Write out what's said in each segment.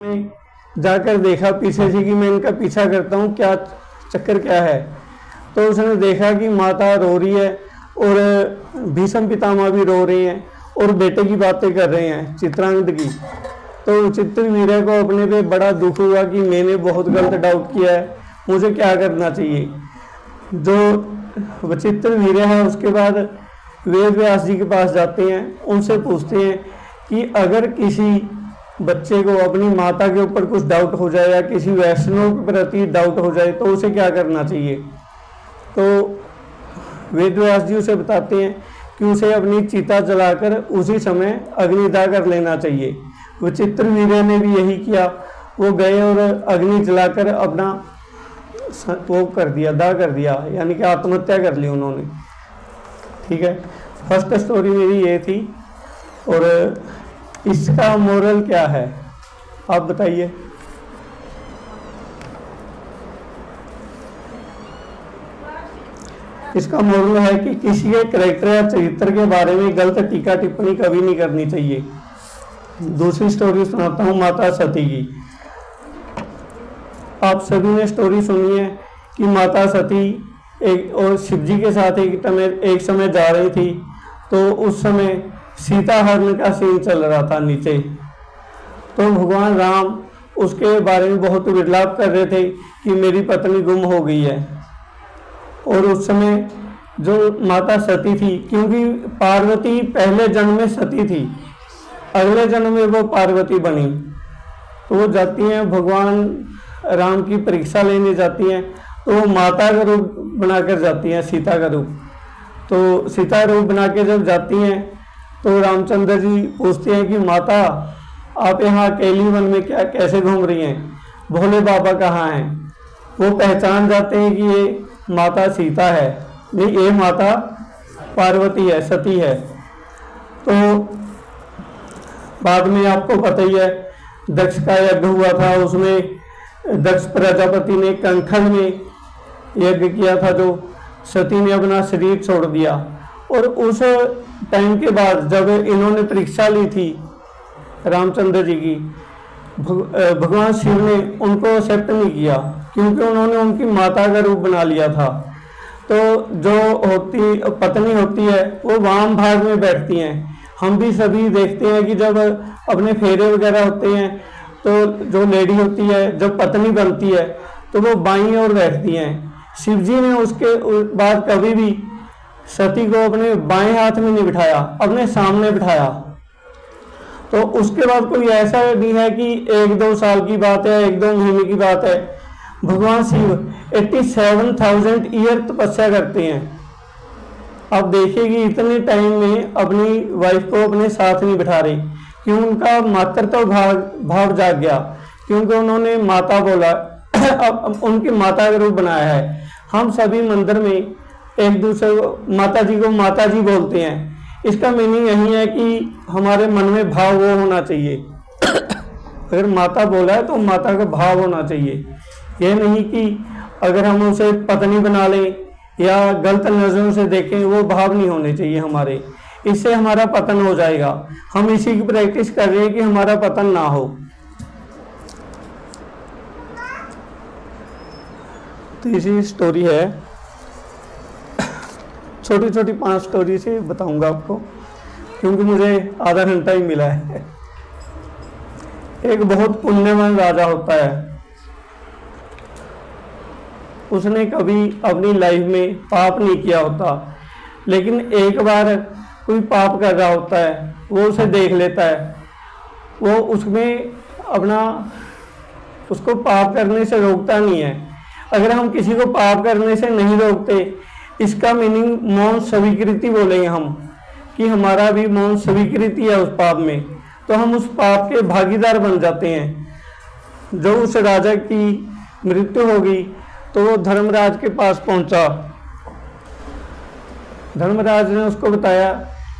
में जाकर देखा पीछे से कि मैं इनका पीछा करता हूँ, क्या चक्कर क्या है। तो उसने देखा कि माता रो रही है और भीष्म पितामह भी रो रहे हैं और बेटे की बातें कर रहे हैं चित्रांगद की। तो चित्रवीर्य को अपने पे बड़ा दुख हुआ कि मैंने बहुत गलत डाउट किया है, मुझे क्या करना चाहिए। जो चित्रवीर्य है उसके बाद वेद व्यास जी के पास जाते हैं, उनसे पूछते हैं कि अगर किसी बच्चे को अपनी माता के ऊपर कुछ डाउट हो जाए या किसी वैष्णव के प्रति डाउट हो जाए तो उसे क्या करना चाहिए। तो वेद व्यास जी उसे बताते हैं कि उसे अपनी चिता जलाकर उसी समय अग्निदाह कर लेना चाहिए। वो चित्रवीर्य ने भी यही किया, वो गए और अग्नि जलाकर अपना वो कर दिया, दाह कर दिया, यानी कि आत्महत्या कर ली उन्होंने। ठीक है, फर्स्ट स्टोरी मेरी ये थी। और इसका मोरल क्या है आप बताइए। इसका मोरल है कि किसी के कैरेक्टर या चरित्र के बारे में गलत टीका टिप्पणी कभी नहीं करनी चाहिए। दूसरी स्टोरी सुनाता हूँ माता सती की। आप सभी ने स्टोरी सुनी है कि माता सती एक और शिवजी के साथ एक समय जा रही थी। तो उस समय सीता हरण का सीन चल रहा था नीचे। तो भगवान राम उसके बारे में बहुत विलाप कर रहे थे कि मेरी पत्नी गुम हो गई है। और उस समय जो माता सती थी, क्योंकि पार्वती पहले जन्म में सती थी, अगले जन्म में वो पार्वती बनी, तो वो जाती हैं भगवान राम की परीक्षा लेने जाती हैं। तो वो माता का रूप बनाकर जाती हैं, सीता का रूप। तो सीता रूप बना के जब जाती हैं तो रामचंद्र जी पूछते हैं कि माता आप यहाँ अकेली वन में कैसे घूम रही हैं, भोले बाबा कहाँ हैं। वो पहचान जाते हैं कि ये माता सीता है, नहीं ये माता पार्वती है, सती है। तो बाद में आपको पता ही है दक्ष का यज्ञ हुआ था, उसमें दक्ष प्रजापति ने कंखल में यज्ञ किया था, जो सती ने अपना शरीर छोड़ दिया। और उस टाइम के बाद जब इन्होंने परीक्षा ली थी रामचंद्र जी की, भगवान शिव ने उनको एक्सेप्ट नहीं किया, क्योंकि उन्होंने उनकी माता का रूप बना लिया था। तो जो पत्नी होती है वो वाम भाग में बैठती हैं। हम भी सभी देखते हैं कि जब अपने फेरे वगैरह होते हैं तो जो लेडी होती है, जब पत्नी बनती है तो वो बाईं ओर बैठती हैं। शिव जी ने उसके बाद कभी भी सती को अपने बाएं हाथ में नहीं बिठाया, अपने सामने बिठाया। तो उसके बाद कोई ऐसा नहीं है कि 1-2 साल की बात है, 1-2 महीने की बात है। भगवान शिव 87,000 ईयर तपस्या करते हैं। अब देखिए कि इतने टाइम में अपनी वाइफ को अपने साथ नहीं बिठा रहे, क्यों उनका मातृत्व भाव जाग गया, क्योंकि उन्होंने माता बोला। अब उनकी माता का रूप बनाया है। हम सभी मंदिर में एक दूसरे को माता जी बोलते हैं। इसका मीनिंग यही है कि हमारे मन में भाव वो होना चाहिए। अगर माता बोला है तो माता का भाव होना चाहिए। यह नहीं कि अगर हम उसे पत्नी बना लें या गलत नजरों से देखें, वो भाव नहीं होने चाहिए हमारे। इससे हमारा पतन हो जाएगा। हम इसी की प्रैक्टिस कर रहे हैं कि हमारा पतन ना हो। तीसरी स्टोरी है, छोटी छोटी 5 स्टोरी से बताऊंगा आपको, क्योंकि मुझे आधा घंटा ही मिला है। एक बहुत पुण्यवान राजा होता है। उसने कभी अपनी लाइफ में पाप नहीं किया होता, लेकिन एक बार कोई पाप कर रहा होता है, वो उसे देख लेता है। वो उसको पाप करने से रोकता नहीं है। अगर हम किसी को पाप करने से नहीं रोकते, इसका मीनिंग मौन स्वीकृति बोलेंगे हम, कि हमारा भी मौन स्वीकृति है उस पाप में, तो हम उस पाप के भागीदार बन जाते हैं। जो उस राजा की मृत्यु होगी तो वो धर्मराज के पास पहुंचा। धर्मराज ने उसको बताया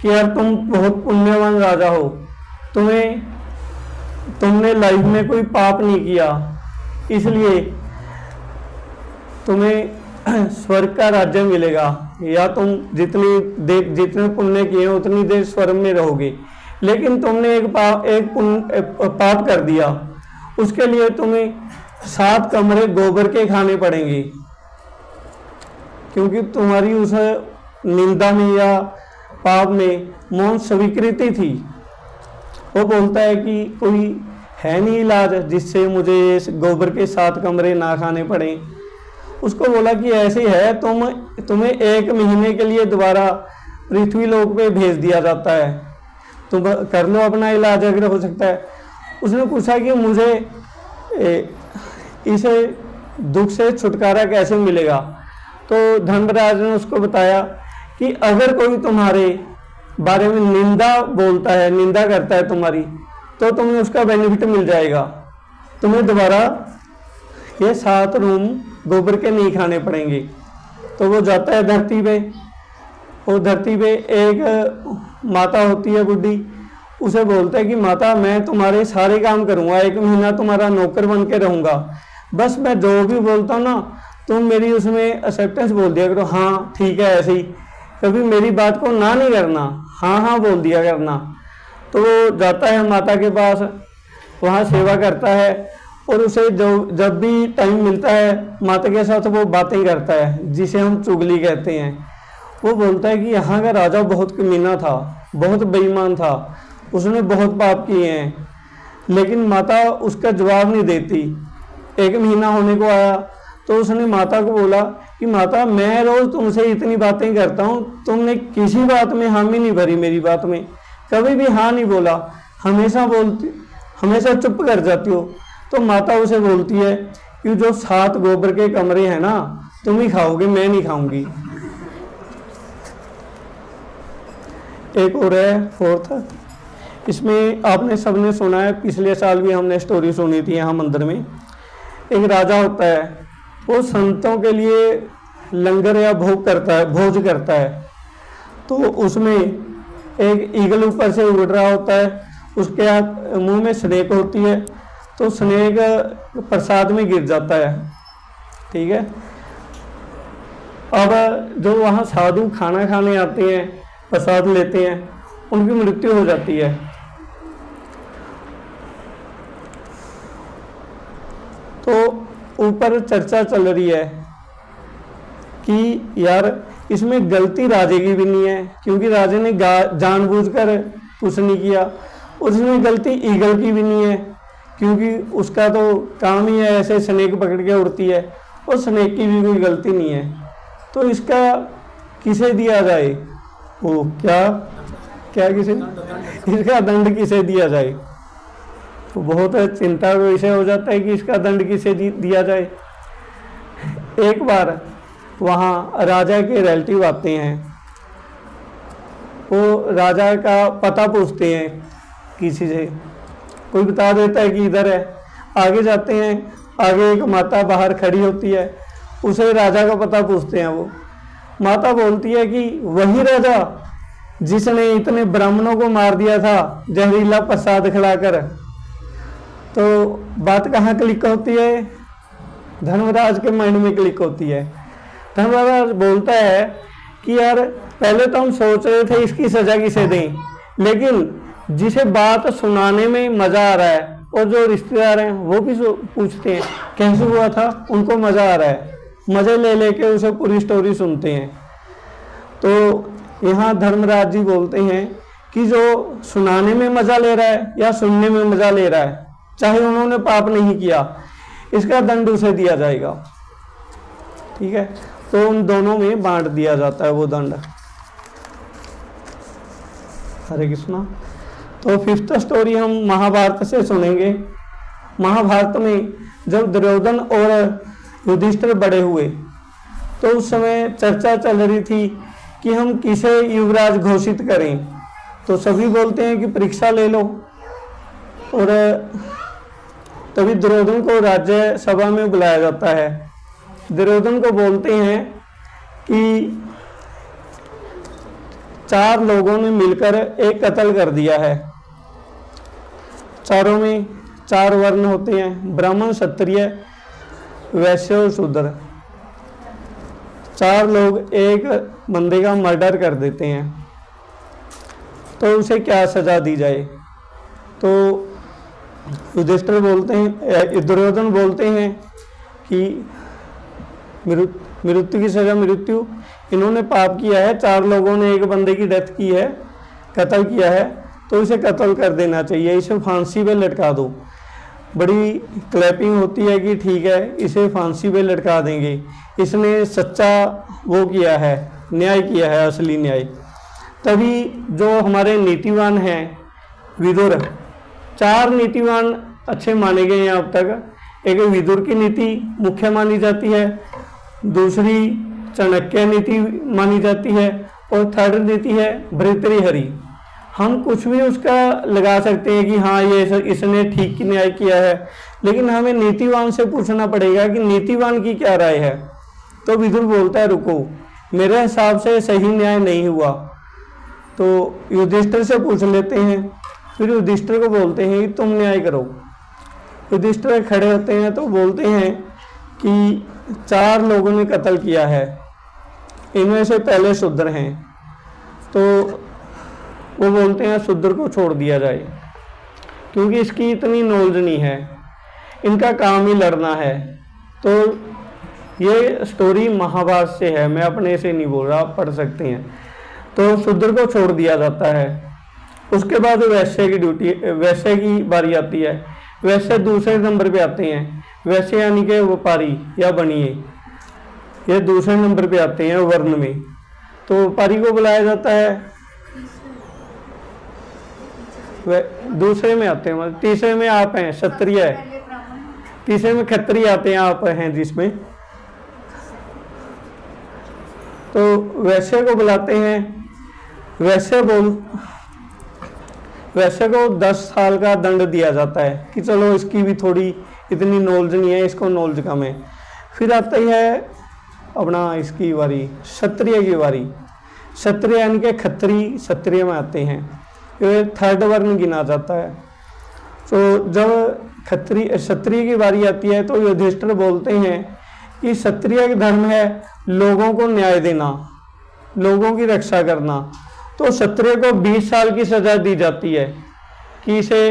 कि यार तुम बहुत पुण्यवान राजा हो, तुमने लाइफ में कोई पाप नहीं किया, इसलिए तुम्हें स्वर्ग का राज्य मिलेगा, या तुम जितने पुण्य किए उतनी देर स्वर्ग में रहोगे। लेकिन तुमने एक पाप कर दिया, उसके लिए तुम्हें 7 कमरे गोबर के खाने पड़ेंगे, क्योंकि तुम्हारी उस निंदा में या पाप में मौन स्वीकृति थी। वो बोलता है कि कोई है नहीं इलाज जिससे मुझे इस गोबर के 7 कमरे ना खाने पड़े। उसको बोला कि ऐसे है, तुम्हें 1 महीने के लिए दोबारा पृथ्वी लोक पे भेज दिया जाता है, तुम कर लो अपना इलाज अगर हो सकता है। उसने पूछा कि मुझे इस दुख से छुटकारा कैसे मिलेगा। तो धर्मराज ने उसको बताया कि अगर कोई तुम्हारे बारे में निंदा बोलता है, निंदा करता है तुम्हारी, तो तुम्हें उसका बेनिफिट मिल जाएगा, तुम्हें दोबारा ये 7 रूम गोबर के नहीं खाने पड़ेंगे। तो वो जाता है धरती पे। वो धरती पे एक माता होती है बुढ़ी, उसे बोलता है कि माता मैं तुम्हारे सारे काम करूँगा, 1 महीना तुम्हारा नौकर बन के रहूँगा, बस मैं जो भी बोलता हूँ ना तुम मेरी उसमें एक्सेप्टेंस बोल दिया करो, हाँ ठीक है ऐसे ही, कभी मेरी बात को ना नहीं करना, हाँ हाँ बोल दिया करना। तो वो जाता है माता के पास, वहाँ सेवा करता है और उसे जब भी टाइम मिलता है माता के साथ वो बातें करता है, जिसे हम चुगली कहते हैं। वो बोलता है कि यहाँ का राजा बहुत कमीना था, बहुत बेईमान था, उसने बहुत पाप किए हैं, लेकिन माता उसका जवाब नहीं देती। 1 महीना होने को आया तो उसने माता को बोला कि माता मैं रोज़ तुमसे इतनी बातें करता हूँ, तुमने किसी बात में हामी नहीं भरी, मेरी बात में कभी भी हाँ नहीं बोला, हमेशा चुप कर जाती हो। तो माता उसे बोलती है कि जो 7 गोबर के कमरे हैं ना तुम ही खाओगे, मैं नहीं खाऊंगी। एक और है 4th, इसमें आपने सबने सुना है, पिछले साल भी हमने स्टोरी सुनी थी यहाँ मंदिर में। एक राजा होता है, वो संतों के लिए लंगर या भोज करता है। तो उसमें एक ईगल ऊपर से उड़ रहा होता है, उसके हाथ मुंह में स्नेक होती है, तो स्नेक प्रसाद में गिर जाता है। ठीक है, अब जो वहाँ साधु खाना खाने आते हैं, प्रसाद लेते हैं, उनकी मृत्यु हो जाती है। तो ऊपर चर्चा चल रही है कि यार इसमें गलती राजे की भी नहीं है, क्योंकि राजे ने जानबूझकर कुछ नहीं किया। उसमें गलती ईगल की भी नहीं है, क्योंकि उसका तो काम ही है ऐसे स्नेक पकड़ के उड़ती है, और स्नेक की भी कोई गलती नहीं है। तो इसका किसे दिया जाए, वो क्या किसे इसका दंड किसे दिया जाए। तो बहुत चिंता का विषय हो जाता है कि इसका दंड किसे दिया जाए। एक बार वहाँ राजा के रिलेटिव आते हैं, वो राजा का पता पूछते हैं किसी से, कोई बता देता है कि इधर है। आगे जाते हैं, आगे एक माता बाहर खड़ी होती है, उसे राजा का पता पूछते हैं। वो माता बोलती है कि वही राजा जिसने इतने ब्राह्मणों को मार दिया था जहरीला प्रसाद खिलाकर। तो बात कहाँ क्लिक होती है, धर्मराज के माइंड में क्लिक होती है। धर्मराज बोलता है कि यार पहले तो हम सोच रहे थे इसकी सजा किसे दें, लेकिन जिसे बात सुनाने में मजा आ रहा है, और जो रिश्तेदार हैं वो भी पूछते हैं कैसे हुआ था, उनको मजा आ रहा है, मजे ले लेके उसे पूरी स्टोरी सुनते हैं। तो यहाँ धर्मराज जी बोलते हैं कि जो सुनाने में मजा ले रहा है या सुनने में मजा ले रहा है, चाहे उन्होंने पाप नहीं किया, इसका दंड उसे दिया जाएगा। ठीक है, तो उन दोनों में बांट दिया जाता है वो दंड। हरे कृष्णा। तो 5th स्टोरी हम महाभारत से सुनेंगे। महाभारत में जब दुर्योधन और युधिष्ठिर बड़े हुए तो उस समय चर्चा चल रही थी कि हम किसे युवराज घोषित करें। तो सभी बोलते हैं कि परीक्षा ले लो, और तभी दुर्योधन को राज्य सभा में बुलाया जाता है। दुर्योधन को बोलते हैं कि 4 लोगों ने मिलकर एक कत्ल कर दिया है। चारों में 4 वर्ण होते हैं, ब्राह्मण, क्षत्रिय, वैश्य और शूद्र। 4 लोग एक बंदे का मर्डर कर देते हैं, तो उसे क्या सजा दी जाए। तो युधिष्ठिर बोलते हैं, दुर्योधन बोलते हैं कि मृत्यु की सजा मृत्यु, इन्होंने पाप किया है, 4 लोगों ने एक बंदे की डेथ की है, कत्ल किया है, तो इसे कत्ल कर देना चाहिए, इसे फांसी पे लटका दो। बड़ी क्लैपिंग होती है कि ठीक है इसे फांसी पे लटका देंगे, इसने सच्चा वो किया है, न्याय किया है, असली न्याय। तभी जो हमारे नीतिवान हैं विदुर, 4 नीतिवान अच्छे माने गए हैं अब तक। एक विदुर की नीति मुख्य मानी जाती है, दूसरी चाणक्य नीति मानी जाती है, और थर्ड नीति है भर्तृहरि। हम कुछ भी उसका लगा सकते हैं कि हाँ ये इसने ठीक न्याय किया है, लेकिन हमें नीतिवान से पूछना पड़ेगा कि नीतिवान की क्या राय है। तो विदुर बोलता है रुको, मेरे हिसाब से सही न्याय नहीं हुआ। तो युधिष्ठिर से पूछ लेते हैं, फिर युधिष्ठिर को बोलते हैं कि तुम न्याय करो। युधिष्ठिर खड़े होते हैं तो बोलते हैं कि 4 लोगों ने कत्ल किया है, इनमें से पहले शूद्र हैं, तो वो बोलते हैं शूद्र को छोड़ दिया जाए, क्योंकि इसकी इतनी नॉलेज नहीं है, इनका काम ही लड़ना है। तो ये स्टोरी महाभारत से है, मैं अपने से नहीं बोल रहा, आप पढ़ सकते हैं। तो शूद्र को छोड़ दिया जाता है। उसके बाद वैश्य की ड्यूटी, वैश्य की बारी आती है। वैश्य दूसरे नंबर पे आते हैं, वैश्य यानी कि व्यापारी या बनिए, ये दूसरे नंबर पे आते हैं वर्ण में। तो व्यापारी को बुलाया जाता है, दूसरे में आते हैं, तीसरे में आप हैं क्षत्रिय, तीसरे में क्षत्रिय आते हैं, आप हैं जिसमें। तो वैश्य को बुलाते हैं, वैश्य को 10 साल का दंड दिया जाता है कि चलो इसकी भी थोड़ी इतनी नॉलेज नहीं है, इसको नॉलेज कम है। फिर आती है अपना इसकी बारी, क्षत्रिय की बारी। क्षत्रिय यानी कि क्षत्रिय में आते हैं, ये थर्ड वर्ण गिना जाता है। तो जब क्षत्रिय की बारी आती है तो युधिष्ठिर बोलते हैं कि क्षत्रिय का धर्म है लोगों को न्याय देना, लोगों की रक्षा करना। तो क्षत्रिय को 20 साल की सजा दी जाती है कि इसे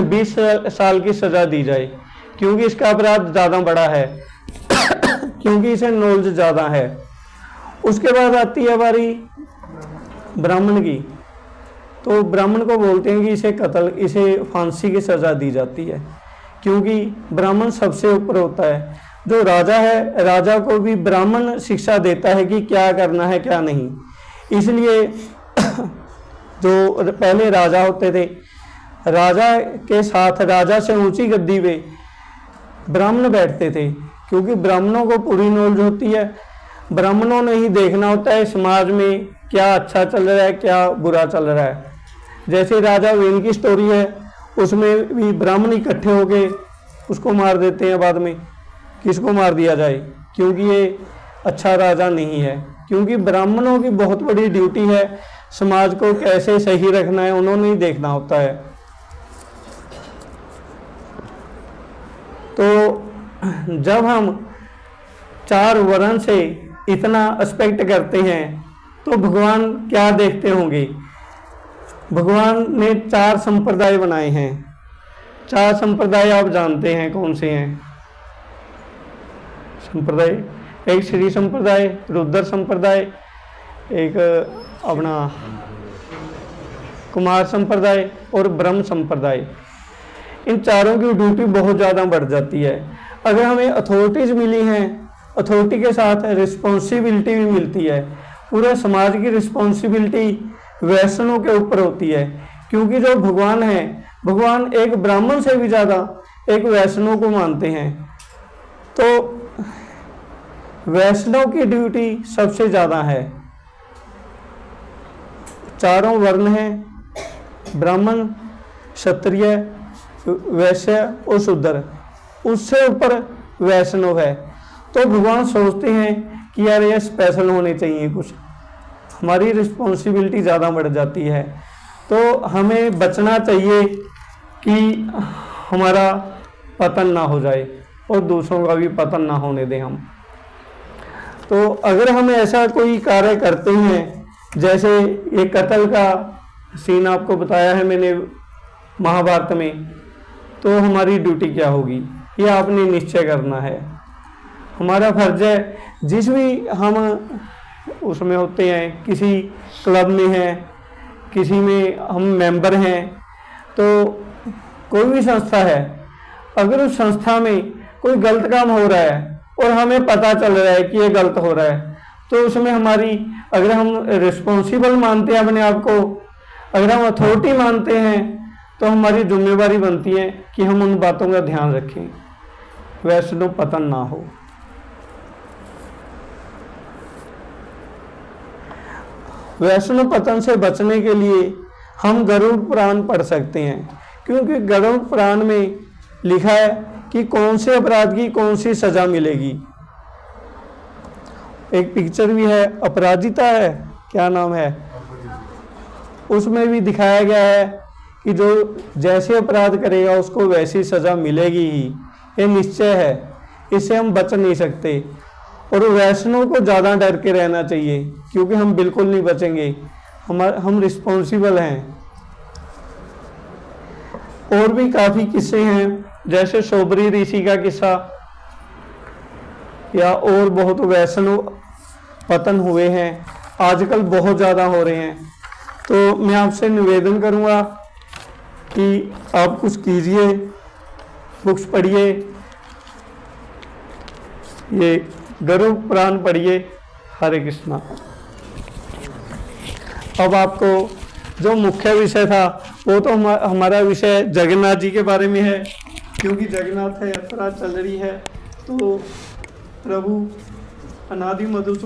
20 साल की सजा दी जाए, क्योंकि इसका अपराध ज़्यादा बड़ा है क्योंकि इसे नॉलेज ज़्यादा है। उसके बाद आती है बारी ब्राह्मण की। तो ब्राह्मण को बोलते हैं कि इसे फांसी की सजा दी जाती है, क्योंकि ब्राह्मण सबसे ऊपर होता है। जो राजा है, राजा को भी ब्राह्मण शिक्षा देता है कि क्या करना है क्या नहीं। इसलिए जो पहले राजा होते थे, राजा के साथ राजा से ऊंची गद्दी पे ब्राह्मण बैठते थे, क्योंकि ब्राह्मणों को पूरी नॉलेज होती है। ब्राह्मणों ने ही देखना होता है समाज में क्या अच्छा चल रहा है क्या बुरा चल रहा है। जैसे राजा वेन की स्टोरी है, उसमें भी ब्राह्मण इकट्ठे होके उसको मार देते हैं बाद में, किसको मार दिया जाए, क्योंकि ये अच्छा राजा नहीं है। क्योंकि ब्राह्मणों की बहुत बड़ी ड्यूटी है समाज को कैसे सही रखना है, उन्होंने ही देखना होता है। तो जब हम 4 वर्ण से इतना एक्सपेक्ट करते हैं तो भगवान क्या देखते होंगे। भगवान ने 4 संप्रदाय बनाए हैं। 4 संप्रदाय आप जानते हैं कौन से हैं संप्रदाय? एक श्री संप्रदाय, रुद्र संप्रदाय, एक अपना कुमार संप्रदाय और ब्रह्म संप्रदाय। इन चारों की ड्यूटी बहुत ज़्यादा बढ़ जाती है। अगर हमें अथॉरिटीज मिली हैं, अथॉरिटी के साथ रिस्पॉन्सिबिलिटी भी मिलती है। पूरे समाज की रिस्पॉन्सिबिलिटी वैष्णव के ऊपर होती है, क्योंकि जो भगवान है, भगवान एक ब्राह्मण से भी ज़्यादा एक वैष्णव को मानते हैं। तो वैष्णव की ड्यूटी सबसे ज़्यादा है। चारों वर्ण हैं, ब्राह्मण, क्षत्रिय, वैश्य और शूद्र, उससे ऊपर वैष्णव है। तो भगवान सोचते हैं कि यार ये स्पेशल होने चाहिए, कुछ हमारी रिस्पॉन्सिबिलिटी ज़्यादा बढ़ जाती है। तो हमें बचना चाहिए कि हमारा पतन ना हो जाए और दूसरों का भी पतन ना होने दें हम। तो अगर हम ऐसा कोई कार्य करते हैं, जैसे ये कत्ल का सीन आपको बताया है मैंने महाभारत में, तो हमारी ड्यूटी क्या होगी, ये आपने निश्चय करना है। हमारा फर्ज है, जिस भी हम उसमें होते हैं, किसी क्लब में हैं, किसी में हम मेंबर हैं, तो कोई भी संस्था है, अगर उस संस्था में कोई गलत काम हो रहा है और हमें पता चल रहा है कि ये गलत हो रहा है, तो उसमें हमारी, अगर हम रिस्पॉन्सिबल मानते हैं अपने आप को, अगर हम अथॉरिटी मानते हैं, तो हमारी जिम्मेवारी बनती है कि हम उन बातों का ध्यान रखें, वैष्णव पतन ना हो। वैष्णव पतन से बचने के लिए हम गरुड़ पुराण पढ़ सकते हैं, क्योंकि गरुड़ पुराण में लिखा है कि कौन से अपराध की कौन सी सजा मिलेगी। एक पिक्चर भी है, अपराजिता है, क्या नाम है, उसमें भी दिखाया गया है कि जो जैसे अपराध करेगा उसको वैसी सजा मिलेगी ही, ये निश्चय है, इससे हम बच नहीं सकते। और वैष्णव को ज़्यादा डर के रहना चाहिए, क्योंकि हम बिल्कुल नहीं बचेंगे, हम रिस्पॉन्सिबल हैं। और भी काफ़ी किस्से हैं, जैसे शोबरी ऋषि का किस्सा, या और बहुत वैष्णव पतन हुए हैं, आजकल बहुत ज़्यादा हो रहे हैं। तो मैं आपसे निवेदन करूँगा कि आप कुछ कीजिए, बुक्स पढ़िए, ये गरुड़ पुराण पढ़िए। हरे कृष्णा। अब आपको जो मुख्य विषय था वो तो हमारा विषय जगन्नाथ जी के बारे में है, क्योंकि जगन्नाथ यात्रा चल रही है, तो प्रभु अनादि मधुसूदन